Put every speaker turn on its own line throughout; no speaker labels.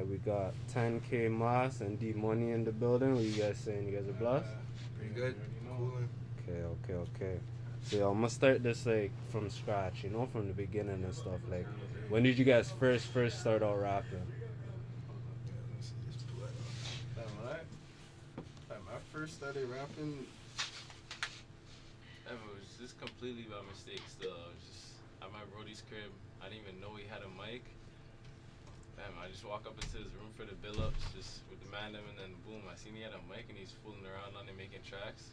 Alright, we got 10KMoss and DMunny in the building. What you guys saying? You guys are blessed?
Pretty good. Cooling.
Okay. So yeah, I'm gonna start this like from scratch, you know, from the beginning and stuff. Like, when did you guys first start out rapping?
When I first started rapping,
it was just completely by mistake still. I was just at my brody's crib. I didn't even know he had a mic. I just walk up into his room for the bill-ups, just with the man them, and then boom, I seen he had a mic and he's fooling around on it making tracks.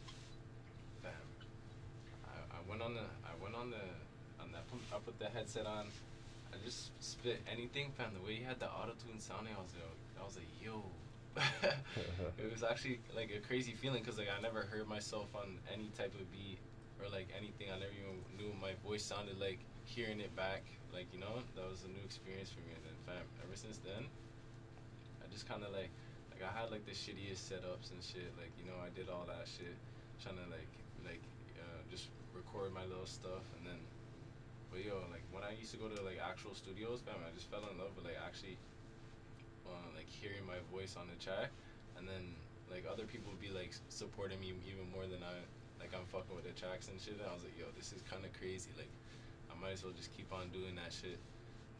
I went on that, I put the headset on, I just spit anything, fam. The way he had the auto-tune sounding, I was like, yo. It was actually like a crazy feeling, because like I never heard myself on any type of beat or like anything. I never even knew what my voice sounded like. Hearing it back, like, you know, that was a new experience for me. And then fam, ever since then, I just kind of like I had like the shittiest setups and shit, like, you know, I did all that shit trying to just record my little stuff. And then, but yo, like when I used to go to like actual studios, fam, I just fell in love with like actually like hearing my voice on the track. And then like other people would be like supporting me even more than I'm fucking with the tracks and shit. And I was like, yo, this is kind of crazy. Like, I might as well just keep on doing that shit,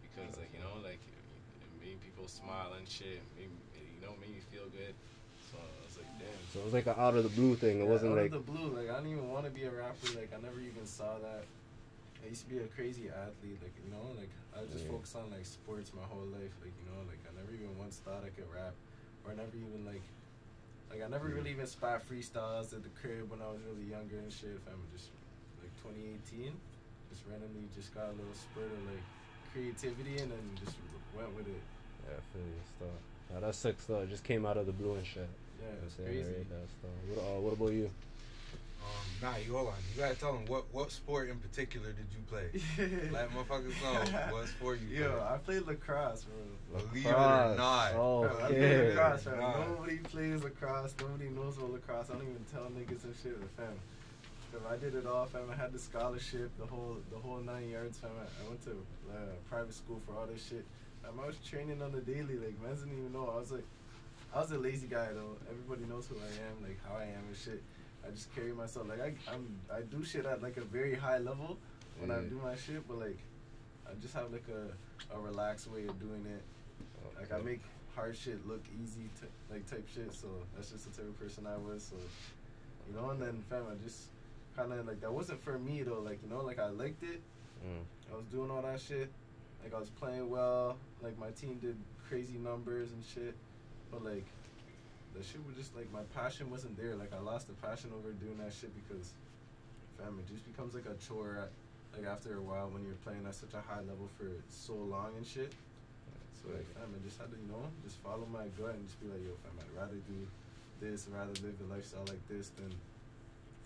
because like, you know, like it made people smile and shit, made me feel good. So I was like, damn.
So it was like an out of the blue thing. It wasn't
out
like
of the blue. Like, I didn't even want to be a rapper. Like, I never even saw that. I used to be a crazy athlete. Like, you know, like I was just focused on like sports my whole life. Like, you know, like I never even once thought I could rap, or I never even like I never really even spat freestyles at the crib when I was really younger and shit. If I'm just like 2018. Just randomly just got a little spurt of like creativity and then just went with it.
Yeah, I feel your stuff. Yeah, that's sick stuff. It just came out of the blue and shit.
Yeah, it's crazy.
That stuff. What about you?
You hold on. You gotta tell them what sport in particular did you play? Let motherfuckers know what sport you played.
Yo, I played lacrosse, bro.
Believe it or not.
Oh,
I played lacrosse, bro. Nobody plays lacrosse. Nobody knows about lacrosse. I don't even tell niggas and shit with fam. I did it all, fam. I had the scholarship, the whole 9 yards, fam. I went to private school for all this shit. I was training on the daily, like, man didn't even know. I was a lazy guy though. Everybody knows who I am, like how I am and shit. I just carry myself like I do shit at like a very high level when I do my shit, but like I just have like a relaxed way of doing it. Like I make hard shit look easy, like type shit. So that's just the type of person I was. So, you know, and then fam, I just kind of like, that wasn't for me though, like, you know, like I liked it. I was doing all that shit, like I was playing well, like my team did crazy numbers and shit, but like the shit was just like, my passion wasn't there. Like I lost the passion over doing that shit because fam, it just becomes like a chore like after a while when you're playing at such a high level for so long and shit. So like fam, I just had to, you know, just follow my gut and just be like, yo fam, I'd rather do this, rather live a lifestyle like this than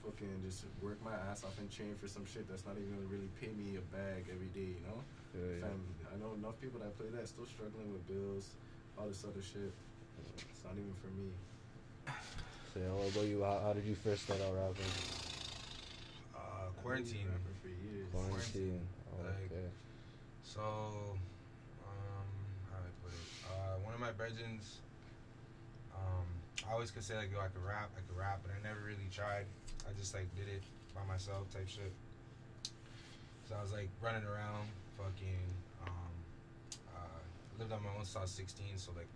fucking just work my ass off and train for some shit that's not even gonna really pay me a bag every day, you know? Fam, I know enough people that play that still struggling with bills, all this other shit. It's not even for me.
So what about you? How did you first start out rapping?
Quarantine.
For years.
Quarantine. Oh,
like,
okay.
So, how do I put it? One of my brethrens, I always could say like, yo, I could rap, but I never really tried. I just like did it by myself type shit. So I was like running around, fucking, lived on my own south 16, so like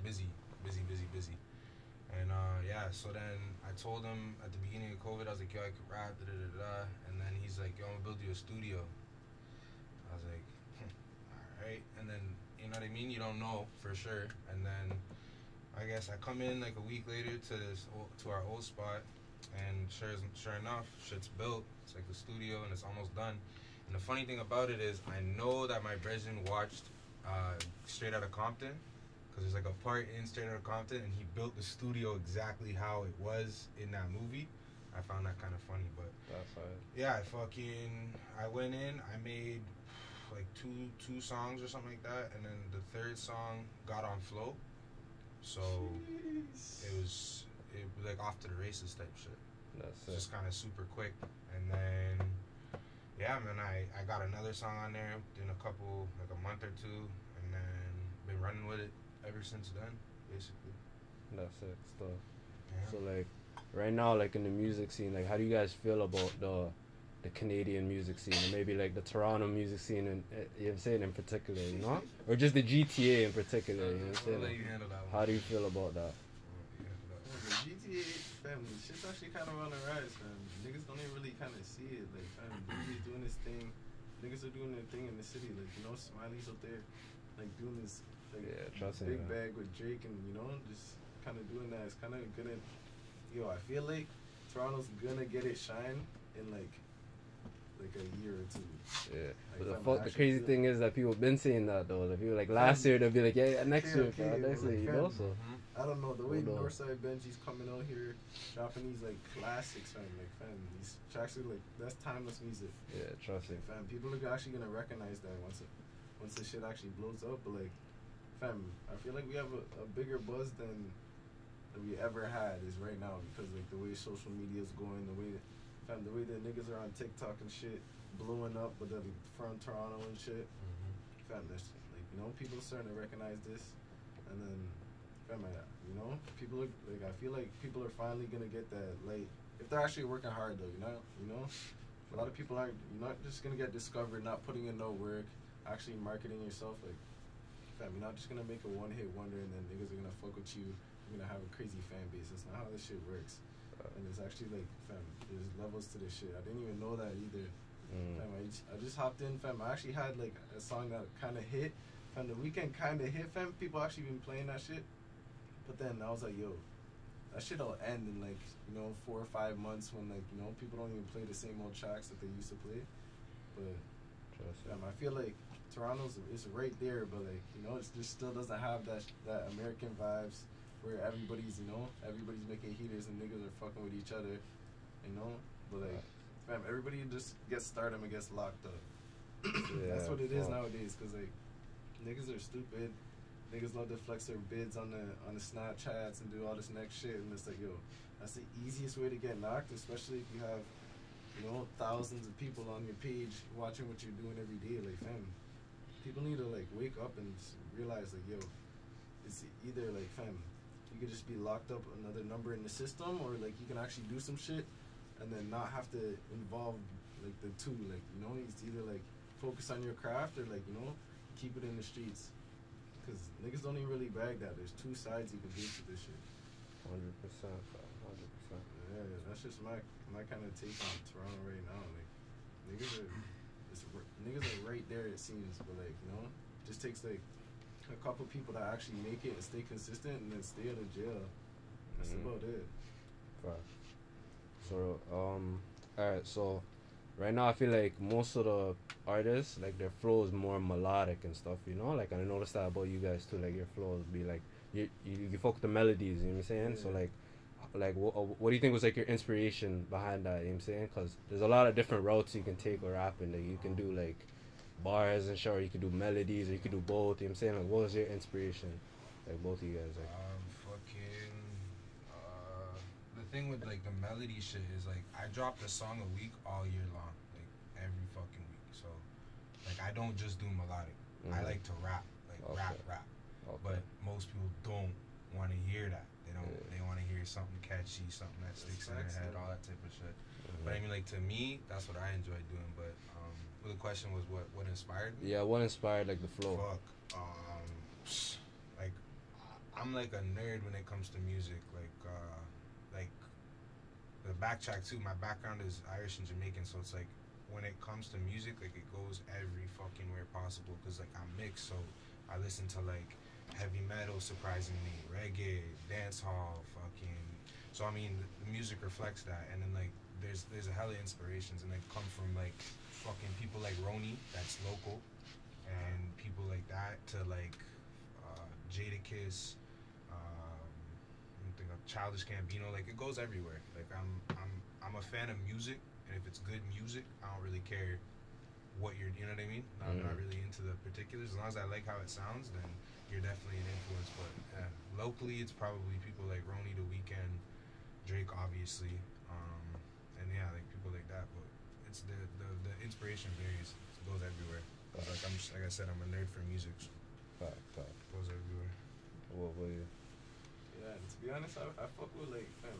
busy. And yeah, so then I told him at the beginning of COVID, I was like, yo, I could rap, and then he's like, yo, I'm gonna build you a studio. I was like, alright, and then, you know what I mean, you don't know for sure. And then I guess I come in like a week later to our old spot, and sure enough, shit's built. It's like the studio, and it's almost done. And the funny thing about it is, I know that my brethren watched Straight Outta Compton, because there's like a part in Straight Outta Compton, and he built the studio exactly how it was in that movie. I found that kind of funny, but
that's right.
Yeah, I went in, I made like two songs or something like that, and then the third song got on flow. So it was like off to the races type shit.
That's
just kind of super quick. And then yeah, man, I got another song on there in a couple, like a month or two, and then been running with it. ever since then, basically.
That's it, stuff.
Yeah.
So like, right now, like in the music scene, like how do you guys feel about the Canadian music scene, or maybe like the Toronto music scene, and you know what I'm saying in particular, you know, or just the GTA in particular, you know what I'm saying?
I'll let you handle that one.
How do you feel about that?
You handle that one.
The GTA, fam, shit's actually kind of on the rise, fam. Niggas don't even really kind of see it. Like, fam, Whitby's doing this thing. Niggas are doing their thing in the city. Like, you know, Smiley's up there, like, doing this, like,
Yeah, trust me,
big
man.
bag with Drake, and, you know, just kind of doing that. It's kind of gonna, yo, I feel like Toronto's gonna get it shine in, like a year or two.
Yeah,
Like,
but
fam, I
the
actually
crazy
feel-
thing is that people been saying that though. The people like last year they'll be like, yeah, next year,
okay,
next year, you
fam.
know. So
I don't know, the way
Hold on.
Northside Benji's coming out here, dropping these like classics, fam, like fam, these tracks are like, that's timeless music.
yeah, trust me.
Like, fam, people are actually gonna recognize that once the shit actually blows up. But like, fam, I feel like we have a bigger buzz than we ever had is right now, because like the way social media is going, the way the niggas are on TikTok and shit, blowing up with the from Toronto and shit. Fam, there's like, you know, people are starting to recognize this, and then fam, you know, people are like, I feel like people are finally gonna get that, like, if they're actually working hard though, you know, a lot of people aren't, you're not just gonna get discovered not putting in no work, actually marketing yourself. Like, fam, you're not just gonna make a one-hit wonder and then niggas are gonna fuck with you, you're gonna have a crazy fan base. That's not how this shit works. And it's actually like, fam, there's levels to this shit. I didn't even know that either. Fam, I just hopped in, fam. I actually had like a song that kind of hit. Fam, the weekend kind of hit, fam. People actually been playing that shit. But then I was like, yo, that shit'll end in like, you know, 4 or 5 months when like, you know, people don't even play the same old tracks that they used to play. But fam, I feel like Toronto's is right there, but like, you know, it just still doesn't have that American vibes where everybody's, you know, everybody's making heaters and niggas are fucking with each other, you know. But like, fam, everybody just gets stardom and gets locked up.
Yeah,
That's what it is
fuck.
nowadays, cause like, niggas are stupid. Niggas love to flex their bids on the Snapchats and do all this next shit, and it's like, yo, that's the easiest way to get knocked, especially if you have, you know, thousands of people on your page watching what you're doing every day. Like, fam, people need to like wake up and realize like, yo, it's either like, fam, you could just be locked up another number in the system, or like you can actually do some shit and then not have to involve like the two. Like, you know, it's either like focus on your craft or like, you know, keep it in the streets. Cause niggas don't even really brag that there's two sides you can do to this shit.
100%, 100%.
Yeah, that's just my kind of take on Toronto right now. Like, niggas are right there, it seems, but like, you know, just takes like a couple people that actually make it and stay consistent and then stay out of jail. That's about it.
Right. So, alright, so right now I feel like most of the artists, like their flow is more melodic and stuff, you know? Like, and I noticed that about you guys too, like your flows be like, you fuck with the melodies, you know what I'm saying?
Yeah.
So like what do you think was like your inspiration behind that, you know what I'm saying? Because there's a lot of different routes you can take with rapping. Like, you can do like bars and shit, or you can do melodies, or you can do both, you know what I'm saying? Like, what was your inspiration? Like, both of you guys, like.
The thing with like the melody shit is like, I dropped a song a week all year long, like every fucking week. So like, I don't just do melodic. I like to rap, like rap.
Okay.
But most people don't want to hear that. They don't.
Yeah.
They want to hear something catchy, something that sticks in their head, all that type of shit. But I mean, like, to me, that's what I enjoy doing. But the question was what inspired me?
Yeah, what inspired like the flow?
Fuck. Like, I'm like a nerd when it comes to music. Like the backtrack too. My background is Irish and Jamaican, so it's like when it comes to music, like it goes every fucking where possible. Cause like I'm mixed, so I listen to like heavy metal, surprisingly, reggae, dance hall, fucking. So I mean, the music reflects that, and then like there's a hella inspirations, and they come from like fucking people like Roni, that's local, and people like that to like Jadakiss, think of Childish Gambino. Like, it goes everywhere. Like, I'm a fan of music, and if it's good music, I don't really care what you're, you know what I mean? I'm not really into the particulars. As long as I like how it sounds, then you're definitely an influence. But locally, it's probably people like Roni the Weeknd, Drake, obviously, and yeah, like people like that. But it's the inspiration varies. It goes everywhere. Like, like I said, I'm a nerd for music. So
Fact.
it goes everywhere.
What about you?
Yeah, and to be honest, I fuck with like fam.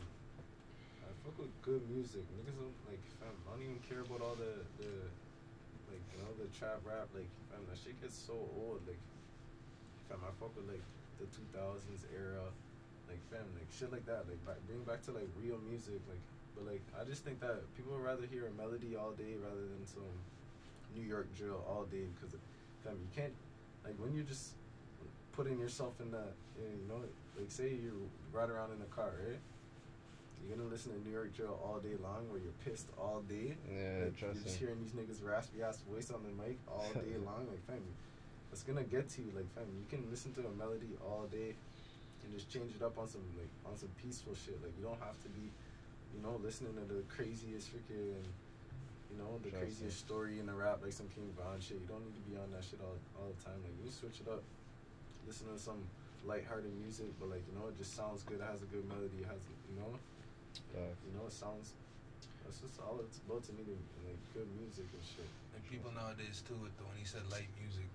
I fuck with good music. Niggas don't like fam. I don't even care about all the like the trap rap. Like fam, that shit gets so old. Like fam, I fuck with like the 2000s era. Like fam, like shit like that. Like bring back to like real music. Like but like I just think that people would rather hear a melody all day rather than some New York drill all day because fam, you can't like when you're just putting yourself in that, like say you ride around in a car, right? You're gonna listen to New York drill all day long where you're pissed all day.
Yeah,
like, you're just hearing these niggas raspy ass voice on the mic all day long. Like fam, it's gonna get to you. Like fam, you can listen to a melody all day and just change it up on some peaceful shit. Like you don't have to be, listening to the craziest freaking, the craziest story in the rap like some King Von shit. You don't need to be on that shit all the time. Like you switch it up. Listen to some lighthearted music, but like it just sounds good. It has a good melody. It has it sounds. That's just all it's about to me. Like good music and shit.
And people nowadays too, when he said light music,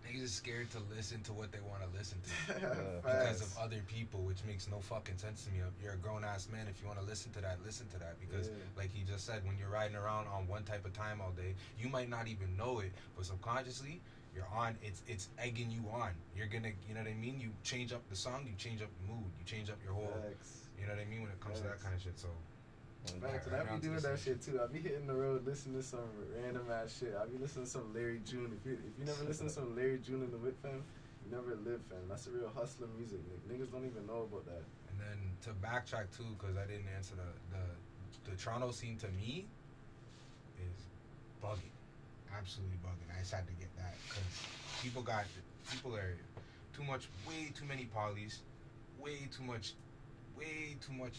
niggas is scared to listen to what they want to listen to because of other people, which makes no fucking sense to me. You're a grown ass man. If you want to listen to that, listen to that. Because like he just said, when you're riding around on one type of time all day, you might not even know it, but subconsciously. You're on. It's egging you on. You're gonna, you know what I mean. You change up the song. You change up the mood. You change up your whole. You know what I mean when it comes to that kind of shit. So.
Facts. And I be doing that shit too. I be hitting the road, listening to some random ass shit. I be listening to some Larry June. If you never listen to some Larry June in the whip, fam, you never live, fam. That's the real hustler music. Like, niggas don't even know about that.
And then to backtrack too, because I didn't answer the Toronto scene to me is bugging. Absolutely bugging. I just had to get that because people are way too many polys, way too much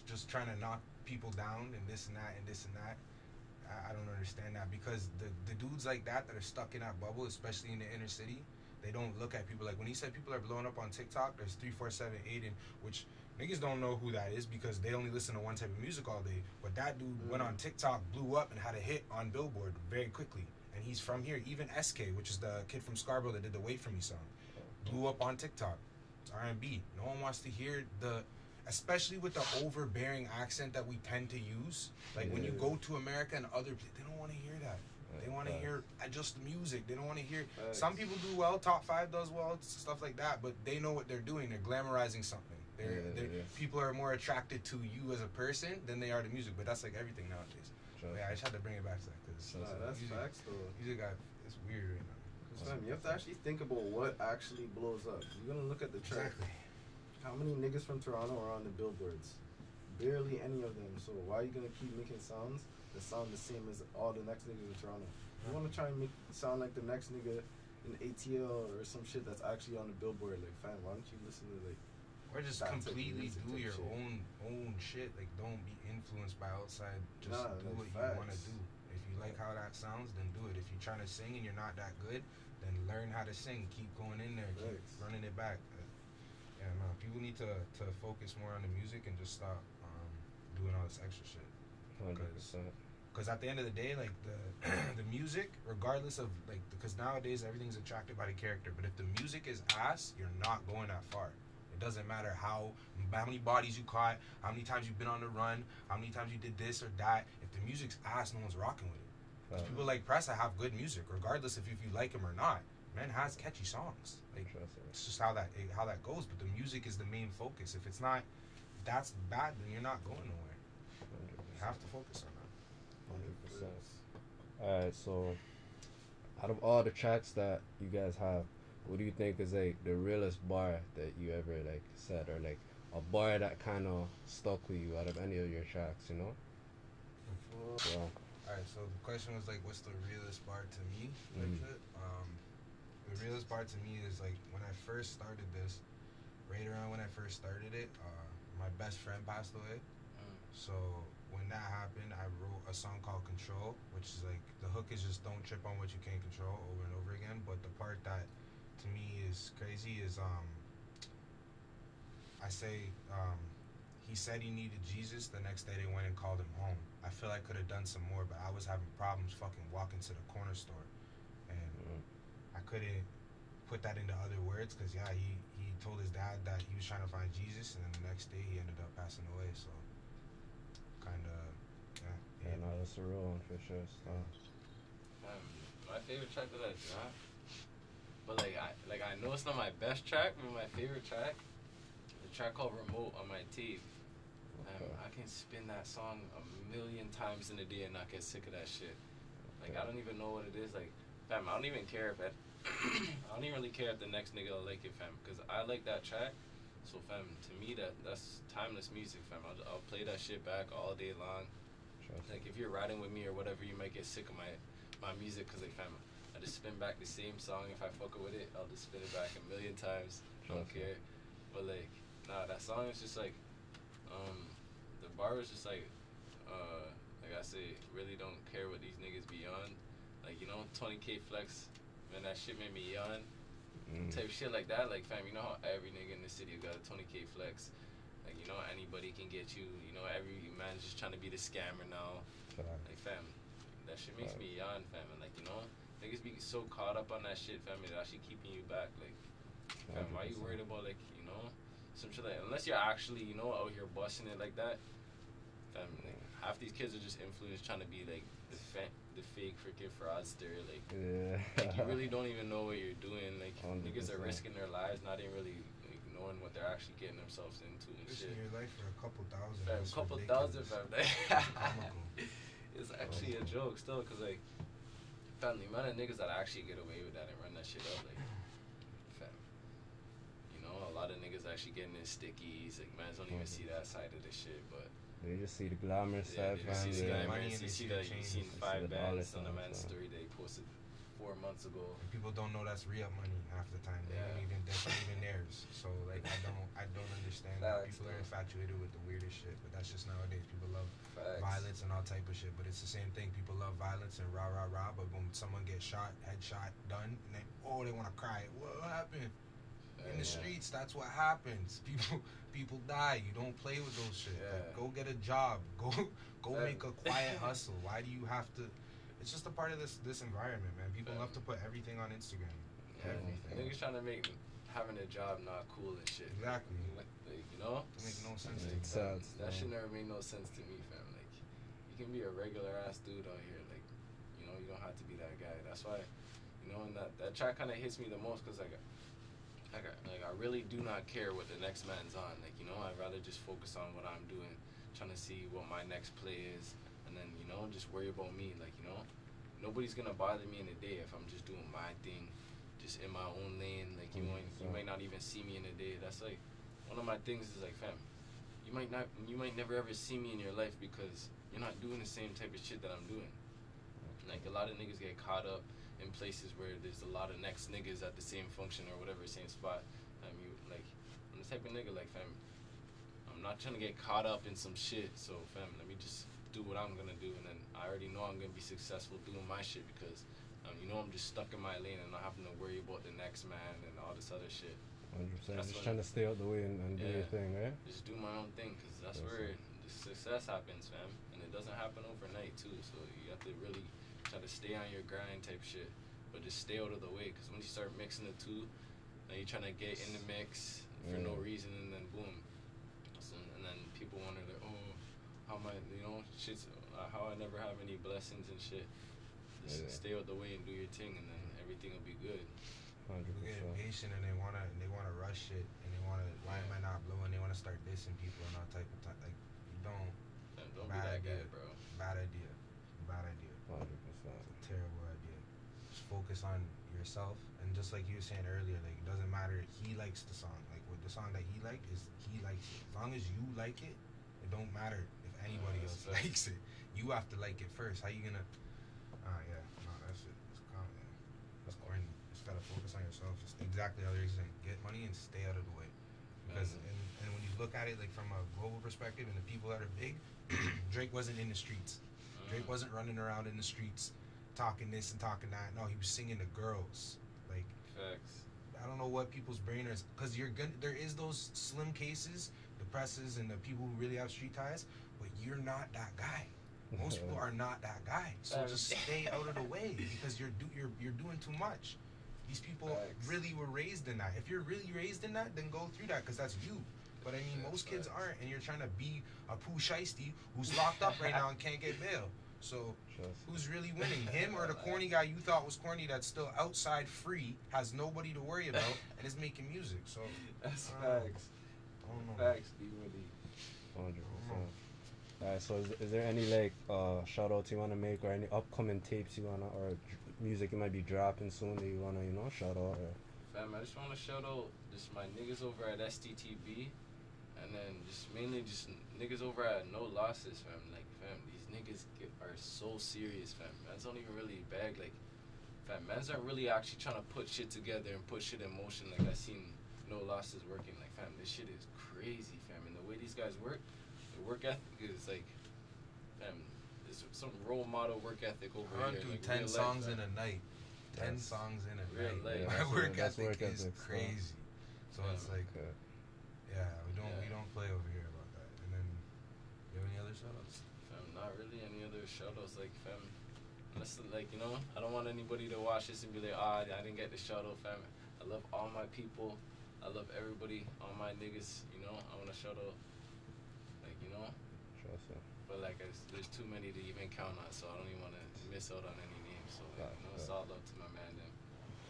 just trying to knock people down and this and that and this and that. I don't understand that because the dudes like that are stuck in that bubble, especially in the inner city, they don't look at people like when he said people are blowing up on TikTok. There's 347 Aiden, which niggas don't know who that is because they only listen to one type of music all day. But that dude went on TikTok, blew up, and had a hit on Billboard very quickly. And he's from here. Even SK, which is the kid from Scarborough that did the Wait For Me song, blew up on TikTok. It's R&B. No one wants to hear especially with the overbearing accent that we tend to use. Like when you go to America and other places, they don't want to hear that. They want to hear just the music. They don't want to hear. Some people do well. Top 5 does well, stuff like that. But they know what they're doing. They're glamorizing something. People are more attracted to you as a person than they are to music. But that's like everything nowadays. Yeah, I just had to bring it back to that because
that's facts though.
Music it's weird right now.
Fam, you have to actually think about what actually blows up. You're gonna look at the track.
Exactly.
How many niggas from Toronto are on the billboards? Barely any of them. So why are you gonna keep making sounds that sound the same as all the next niggas in Toronto? You wanna try and sound like the next nigga in ATL or some shit that's actually on the billboard. Like, fam, why don't you listen to like?
Or just completely do your own shit. Like, don't be influenced by outside. Just do what you want to do. If you like how that sounds, then do it. If you're trying to sing and you're not that good, then learn how to sing. Keep going in there. Keep running it back. Yeah, no. People need to focus more on the music and just stop doing all this extra shit.
100%.
Because at the end of the day, like the music, regardless of like, because nowadays everything's attracted by the character. But if the music is ass, you're not going that far. Doesn't matter how many bodies you caught, how many times you've been on the run, how many times you did this or that. If the music's ass, no one's rocking with it. Because people like Pressa have good music, regardless if you like him or not. Man has catchy songs. Like it's just how that goes. But the music is the main focus. If it's not, that's bad. Then you're not going nowhere. 100%. You have to focus on that.
100%. All right, so out of all the tracks that you guys have, what do you think is like the realest bar that you ever like said, or like a bar that kind of stuck with you out of any of your tracks, you know?
Yeah. Alright, so the question was like, what's the realest bar to me? The realest bar to me is like when I first started this, right around when I first started it, my best friend passed away. So when that happened, I wrote a song called Control, which is like the hook is just don't trip on what you can't control over and over again. But the part that to me is crazy is I say he said he needed Jesus. The next day they went and called him home. I feel I could have done some more, but I was having problems fucking walking to the corner store, and I couldn't put that into other words, because he told his dad that he was trying to find Jesus, and then the next day he ended up passing away. So kind of
Yeah, no, that's a real one for sure. So.
My favorite track that I dropped, but I know it's not my best track, but my favorite track, the track called Remote on my tape. I can spin that song a million times in a day and not get sick of that shit. Like, I don't even know what it is. Like, fam, I don't even care if I don't even really care if the next nigga will like it, fam, because I like that track. So, fam, to me, that's timeless music, fam. I'll play that shit back all day long. Like, if you're riding with me or whatever, you might get sick of my music, because, like, fam, I just spin back the same song. If I fuck with it, I'll just spin it back a million times. I don't care. But, like, nah, that song is just, like, the bar is just, like I say, really don't care what these niggas be on. Like, you know, 20K flex, man, that shit made me yawn. Type shit like that. Like, fam, you know how every nigga in the city got a 20K flex. Like, you know, anybody can get you. You know, every man's just trying to be the scammer now. Like, fam, that shit makes me yawn, fam. And, like, you know, niggas be so caught up on that shit, fam, it's actually keeping you back. Like, fam, why you worried about, like, you know, some shit like, unless you're actually, you know, out here busting it like that, fam, like, half these kids are just influenced trying to be, like, the fake freaking fraudster. Like, like, you really don't even know what you're doing. Like, 100%. Niggas are risking their lives, not even really, like, knowing what they're actually getting themselves into and shit.
Risking your life for a couple thousand.
Fam, a couple thousand, fam. It's actually a joke still, because, like, fam, the amount of niggas that actually get away with that and run that shit up, like, fam, you know, a lot of niggas actually getting in stickies. Like, mans don't even see that side of the shit, but
they just see the glamorous side,
fam. You see that, you seen 5 bands on the man's story they posted 4 months ago.
And people don't know that's real money half the time. That's not even theirs. So, like, I don't understand that people are infatuated with the weirdest shit, but that's just nowadays. People love violence and all type of shit, but it's the same thing. People love violence and rah rah rah, but when someone gets shot, headshot, done, and they want to cry. What happened? In the streets, that's what happens. People die. You don't play with those shit. Like, go get a job. Go make a quiet hustle. Why do you have to? It's just a part of this environment, man. People love to put everything on Instagram. Everything.
Niggas trying to make having a job not cool and shit.
Exactly.
Like, you know?
It makes no sense.
That shit never made no sense to me, fam. Like, you can be a regular ass dude out here. Like, you know, you don't have to be that guy. That's why, you know, and that track kind of hits me the most, because like I really do not care what the next man's on. Like, you know, I'd rather just focus on what I'm doing, trying to see what my next play is, and then, you know, just worry about me. Like, you know, nobody's gonna bother me in a day if I'm just doing my thing, just in my own lane. Like, you might not even see me in a day. That's like one of my things is, like, fam, you might never ever see me in your life because you're not doing the same type of shit that I'm doing. Like, a lot of niggas get caught up in places where there's a lot of next niggas at the same function or whatever, same spot. I'm the type of nigga, like, fam, I'm not trying to get caught up in some shit. So, fam, let me just do what I'm gonna do, and then I already know I'm gonna be successful doing my shit, because you know, I'm just stuck in my lane and not having to worry about the next man and all this other shit.
100%. Just trying to stay out the way and do your thing, right?
Just do my own thing, because that's where the success happens, fam. And it doesn't happen overnight, too. So you have to really try to stay on your grind type shit, but just stay out of the way, because when you start mixing the two, then you're trying to get in the mix for no reason, and then boom. So, and then people wonder, like, oh, how am I, you know, shit's, how I never have any blessings and shit. Just stay out the way and do your thing, and then everything will be good.
100%.
People get impatient and they wanna rush it, and they wanna, why am I not blowing? They wanna start dissing people and all type of time. Like, you don't.
Don't be that guy, bro.
Bad idea.
100%.
Terrible idea. Just focus on yourself, and just like you were saying earlier, like, it doesn't matter. He likes the song. Like, with the song that he liked is he likes it. As long as you like it, it don't matter if anybody else likes it. You have to like it first. How you gonna? That shit is common. That's corny. Just gotta focus on yourself. Just exactly how they're saying. Get money and stay out of the way. Because and when you look at it, like, from a global perspective, and the people that are big, Drake wasn't in the streets. Drake wasn't running around in the streets talking this and talking that. No, he was singing to girls. Like,
facts.
I don't know what people's brain is, because there is those slim cases, the presses and the people who really have street ties, but you're not that guy. Most people are not that guy. So just stay out of the way, because you're doing too much. These people
Facts.
really were raised in that. If you're really raised in that, then go through that, because that's you. But I mean, most kids aren't, and you're trying to be a Pooh Shiesty who's locked up right now and can't get bail. So who's really winning, him or the corny guy you thought was corny that's still outside free, has nobody to worry about, and is making music? So
That's facts.
I don't know.
Facts, DMunny.
100%. Alright, so is there any like shout outs you wanna make, or any upcoming tapes you wanna, or music you might be dropping soon that you wanna, you know, shout out? Or
Fam, I just wanna shout out just my niggas over at STTB, and then just mainly just niggas over at No Losses, fam. Like, fam, these niggas are so serious, fam. Man's don't even really bag, like, fam, man's aren't really actually trying to put shit together and put shit in motion. Like, I seen No Losses working. Like, fam, this shit is crazy, fam. And the way these guys work, the work ethic is like, fam, there's some role model work ethic over
Run
here.
through
Like,
10
real
songs
life,
in
fam.
a night. 10
That's
songs in a
real
night.
life.
My work
That's
ethic
work
is
ethic, so.
crazy. So it's like, yeah, we don't play over here about that. And then, you have any other shoutouts?
Fam, not really any other shoutouts, like, fam. Unless, like, you know, I don't want anybody to watch this and be like, I didn't get the shout out, fam. I love all my people. I love everybody, all my niggas, you know. I want to shout out, like, you know.
trust me.
But, like, there's too many to even count on, so I don't even want to miss out on any names. So, like, you know, it's all love to my man, then.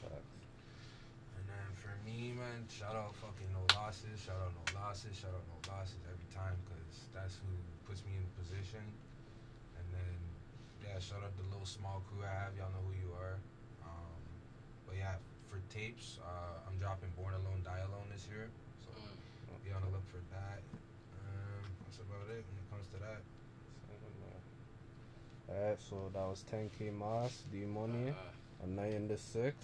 Facts.
And then for me, man, shout out fucking No Losses. Shout out No Losses. Shout out No Losses every time, because that's who puts me in position. And then, yeah, shout out the little small crew I have. Y'all know who you are. But yeah, for tapes, I'm dropping Born Alone, Die Alone this year. So be on the look for that. That's about it when it comes to that.
Alright, so that was 10KMoss, DMunny, a night in the 6.